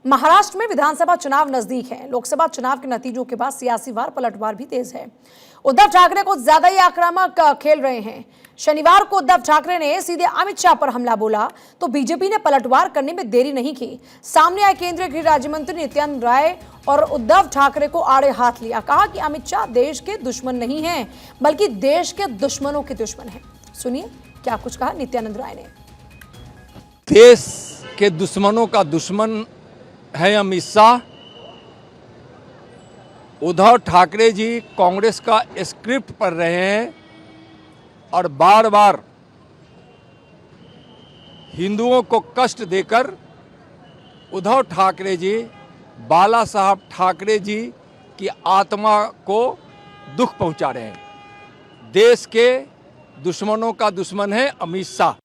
महाराष्ट्र में विधानसभा चुनाव नजदीक है। लोकसभा चुनाव के नतीजों के बाद सियासी वार पलटवार भी तेज है। उद्धव ठाकरे को ज्यादा ही आक्रामक खेल रहे हैं। शनिवार को उद्धव ठाकरे ने सीधे अमित शाह पर हमला बोला तो बीजेपी ने पलटवार करने में देरी नहीं की। सामने आए केंद्रीय गृह राज्य मंत्री नित्यानंद राय और उद्धव ठाकरे को आड़े हाथ लिया। कहा कि अमित शाह देश के दुश्मन नहीं हैं, बल्कि देश के दुश्मनों के दुश्मन हैं। सुनिए क्या कुछ कहा नित्यानंद राय ने। देश के दुश्मनों का दुश्मन है अमित शाह। उद्धव ठाकरे जी कांग्रेस का स्क्रिप्ट पढ़ रहे हैं और बार बार हिंदुओं को कष्ट देकर उद्धव ठाकरे जी, बाला साहब ठाकरे जी की आत्मा को दुख पहुंचा रहे हैं। देश के दुश्मनों का दुश्मन है अमित शाह।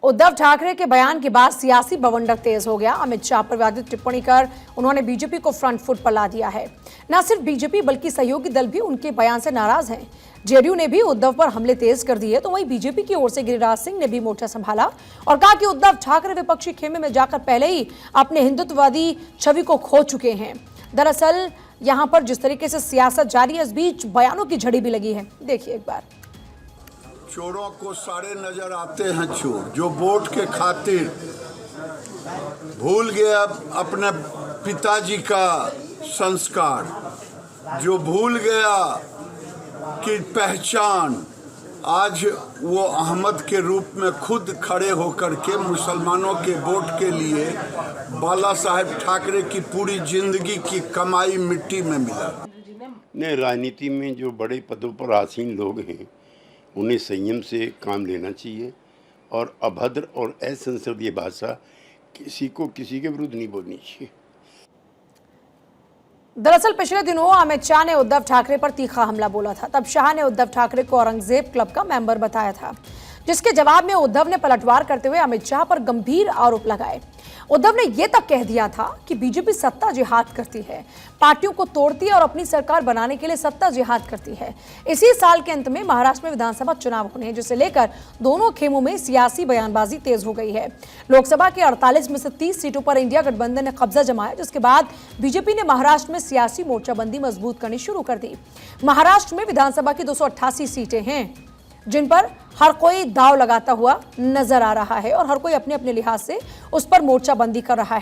उद्धव ठाकरे के बयान के बाद सियासी बवंडर तेज हो गया। अमित शाह पर विवादित टिप्पणी कर उन्होंने बीजेपी को फ्रंट फुट पर ला दिया है। न सिर्फ बीजेपी बल्कि सहयोगी दल भी उनके बयान से नाराज हैं। जेडीयू ने भी उद्धव पर हमले तेज कर दिए तो वहीं बीजेपी की ओर से गिरिराज सिंह ने भी मोर्चा संभाला और कहा कि उद्धव ठाकरे विपक्षी खेमे में जाकर पहले ही अपने हिंदुत्ववादी छवि को खो चुके हैं। दरअसल यहां पर जिस तरीके से सियासत जारी है, इस बीच बयानों की झड़ी भी लगी है। देखिए एक बार। चोरों को सारे नजर आते हैं चोर, जो वोट के खातिर भूल गया अपने पिताजी का संस्कार, जो भूल गया कि पहचान, आज वो अहमद के रूप में खुद खड़े होकर के मुसलमानों के वोट के लिए बाला साहेब ठाकरे की पूरी जिंदगी की कमाई मिट्टी में मिला। ने राजनीति में जो बड़े पदों पर आसीन लोग हैं उन्हें संयम से काम लेना चाहिए और अभद्र और असंसदीय भाषा किसी को किसी के विरुद्ध नहीं बोलनी चाहिए। दरअसल पिछले दिनों अमित शाह ने उद्धव ठाकरे पर तीखा हमला बोला था। तब शाह ने उद्धव ठाकरे को औरंगजेब क्लब का मेंबर बताया था, जिसके जवाब में उद्धव ने पलटवार करते हुए अमित शाह पर गंभीर आरोप लगाए। उद्धव ने यह तक कह दिया था कि बीजेपी सत्ता जिहाद करती है, पार्टियों को तोड़ती है और अपनी सरकार बनाने के लिए सत्ता जिहाद करती है। इसी साल के अंत में महाराष्ट्र में विधानसभा चुनाव होने हैं, जिसे लेकर दोनों खेमों में सियासी बयानबाजी तेज हो गई है। लोकसभा के 48 में से 30 सीटों पर इंडिया गठबंधन ने कब्जा जमाया, जिसके बाद बीजेपी ने महाराष्ट्र में सियासी मोर्चाबंदी मजबूत करनी शुरू कर दी। महाराष्ट्र में विधानसभा की 288 सीटें हैं, जिन पर हर कोई दांव लगाता हुआ नजर आ रहा है और हर कोई अपने अपने लिहाज से उस पर मोर्चाबंदी कर रहा